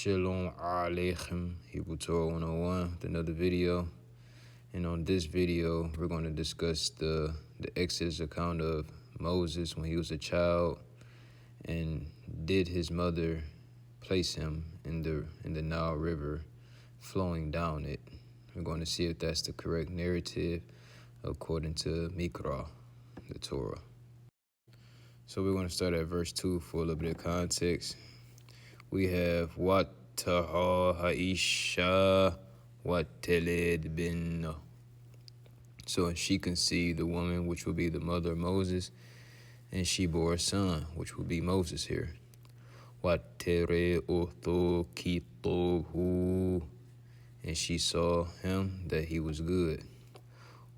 Shalom Aleichem, Hebrew Torah 101, with another video. And on this video, we're going to discuss the Exodus account of Moses when he was a child, and did his mother place him in the Nile River, flowing down it. We're going to see if that's the correct narrative according to Mikra, the Torah. So we're going to start at verse 2 for a little bit of context. We have Wataha Haisha Wateled bin. So she conceived the woman, which will be the mother of Moses, and she bore a son, which will be Moses here. Watere otho kitohu, and she saw him that he was good.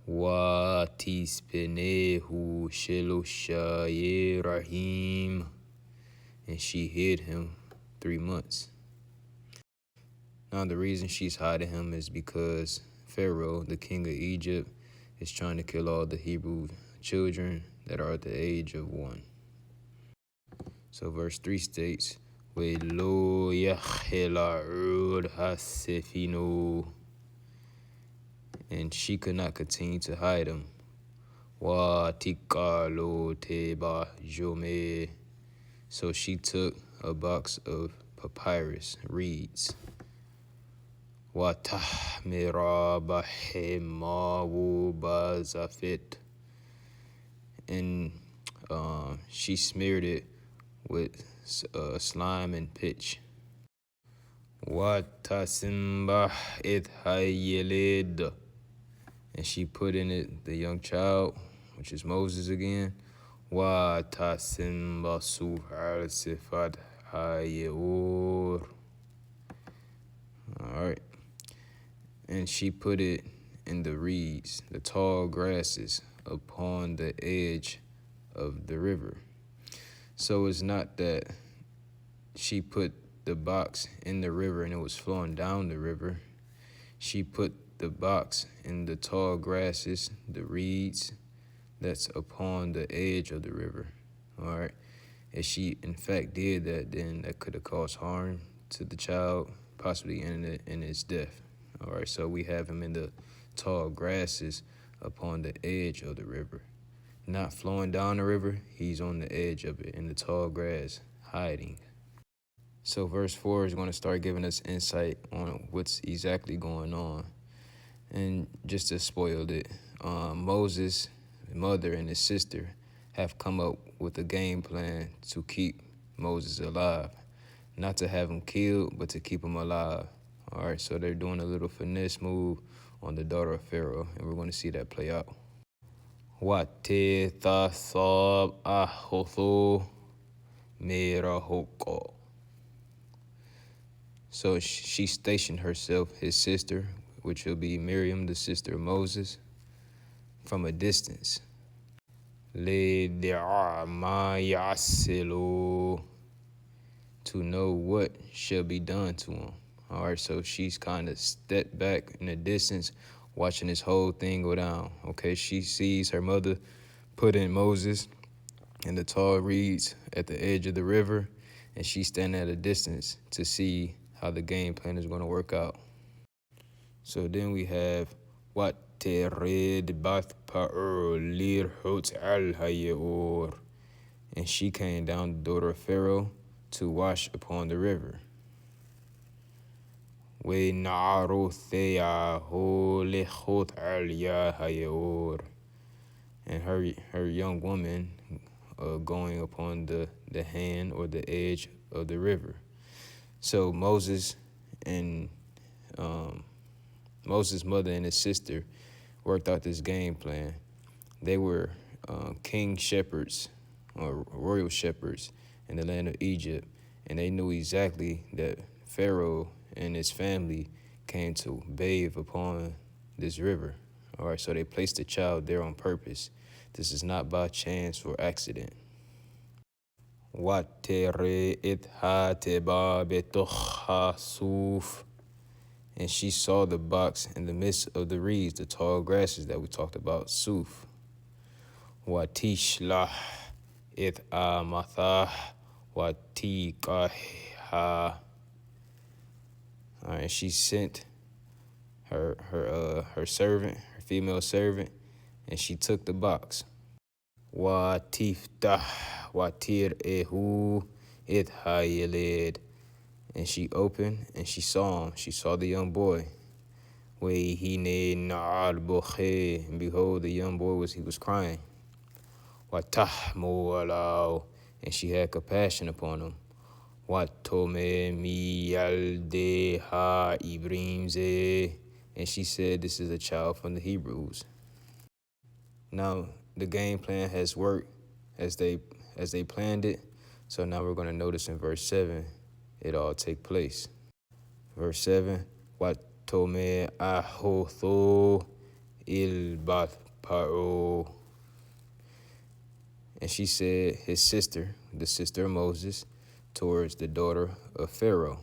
Watispenehu sheloshaye rahim, and she hid him 3 months. Now the reason she's hiding him is because Pharaoh, the king of Egypt, is trying to kill all the Hebrew children that are at the age of 1. So verse 3 states, Velo yachela'ud hasefino, and she could not continue to hide him. Watikalo teba jome, so she took a box of papyrus reeds. Watahmira bahemawu bazafit, and she smeared it with slime and pitch. Watasimbah it hayelid, and she put in it the young child, which is Moses again. Watasimba suhal sifat hayeor. All right. And she put it in the reeds, the tall grasses, upon the edge of the river. So it's not that she put the box in the river and it was flowing down the river. She put the box in the tall grasses, the reeds, that's upon the edge of the river. All right. If she in fact did that, then that could have caused harm to the child, possibly in its death. All right, so we have him in the tall grasses upon the edge of the river. Not flowing down the river, he's on the edge of it, in the tall grass, hiding. So verse 4 is going to start giving us insight on what's exactly going on. And just to spoil it, Moses' mother and his sister have come up with a game plan to keep Moses alive. Not to have him killed, but to keep him alive. All right, so they're doing a little finesse move on the daughter of Pharaoh, and we're going to see that play out. Watetasab ahotho merahoko. So she stationed herself, his sister, which will be Miriam, the sister of Moses, from a distance. Le de'ama yasilo, to know what shall be done to him. All right, so she's kind of stepped back in the distance, watching this whole thing go down. Okay, she sees her mother put in Moses in the tall reeds at the edge of the river, and she's standing at a distance to see how the game plan is going to work out. So then we have what tered bath pa'ur lir hot al hayor, and she came down, the daughter of Pharaoh, to wash upon the river. And her young woman going upon the hand or the edge of the river. So Moses and Moses' mother and his sister worked out this game plan. They were king shepherds or royal shepherds in the land of Egypt, and they knew exactly that Pharaoh and his family came to bathe upon this river. All right, so they placed the child there on purpose. This is not by chance or accident. And she saw the box in the midst of the reeds, the tall grasses that we talked about, Suf. Watishlah it amatha watikaha. And she sent her servant, her female servant, and she took the box. Wa tiftah wa tir'ehu ithayelid. And she opened and she saw him. She saw the young boy. And behold, the young boy was crying. Watahmu alau, and she had compassion upon him. Watome mi yalde ha ibrimze, and she said, "This is a child from the Hebrews." Now the game plan has worked as they planned it. So now we're going to notice in verse 7, it all take place. Verse 7, Watome ahotho ilbat paro. And she said, his sister, the sister of Moses, towards the daughter of Pharaoh.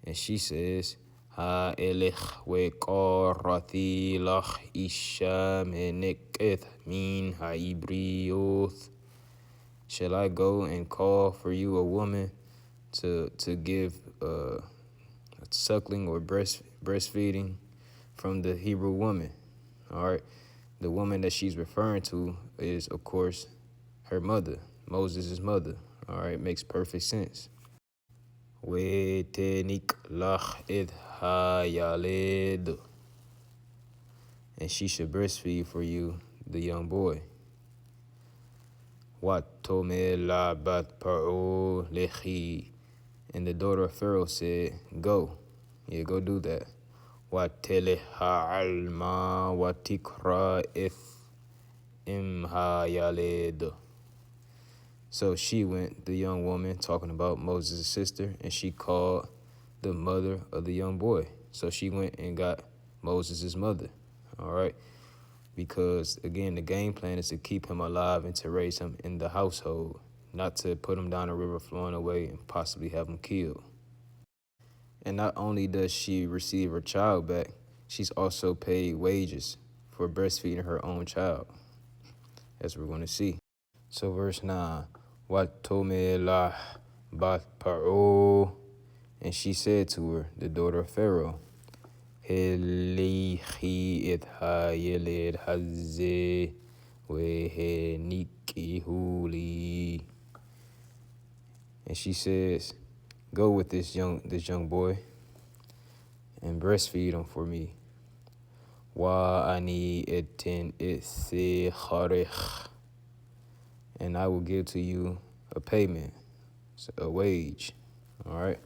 And she says, Ha elich we korati lach isha meneketh min haibrioth. Shall I go and call for you a woman to give suckling or breastfeeding from the Hebrew woman? All right. The woman that she's referring to is, of course, her mother, Moses' mother. All right, makes perfect sense. And she should breastfeed for you the young boy. And the daughter of Pharaoh said, go. Yeah, go do that. So she went, the young woman, talking about Moses' sister, and she called the mother of the young boy. So she went and got Moses' mother, all right? Because, again, the game plan is to keep him alive and to raise him in the household, not to put him down a river flowing away and possibly have him killed. And not only does she receive her child back, she's also paid wages for breastfeeding her own child, as we're going to see. So verse 9, Watomelah bat paro, and she said to her, the daughter of Pharaoh, Helichi it hayeled haze wehenikihuli. And she says, go with this young boy and breastfeed him for me. Wa ani etin itse charich, and I will give to you a payment, a wage. All right.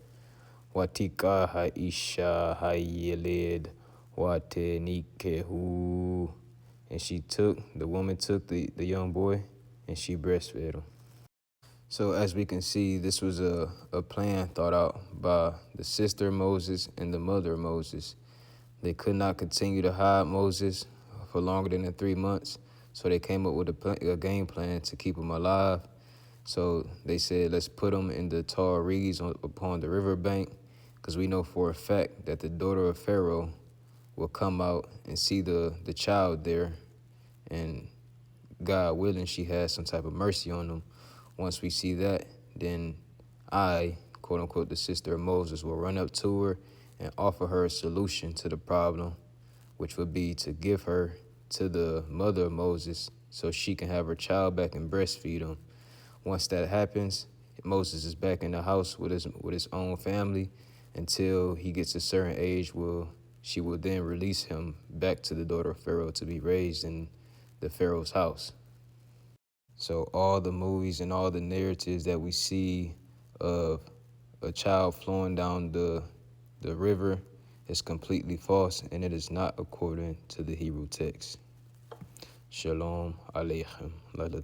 Watika haisha hayeled watenikehu, and the woman took the young boy and she breastfed him. So as we can see, this was a plan thought out by the sister of Moses and the mother of Moses. They could not continue to hide Moses for longer than 3 months, so they came up with a game plan to keep him alive. So they said, let's put him in the tall reeds upon the riverbank, because we know for a fact that the daughter of Pharaoh will come out and see the child there, and God willing, she has some type of mercy on them. Once we see that, then I, quote unquote, the sister of Moses, will run up to her and offer her a solution to the problem, which would be to give her to the mother of Moses so she can have her child back and breastfeed him. Once that happens, Moses is back in the house with his own family until he gets a certain age where she will then release him back to the daughter of Pharaoh to be raised in the Pharaoh's house. So all the movies and all the narratives that we see of a child flowing down the river is completely false, and it is not according to the Hebrew text. Shalom Aleichem. Laila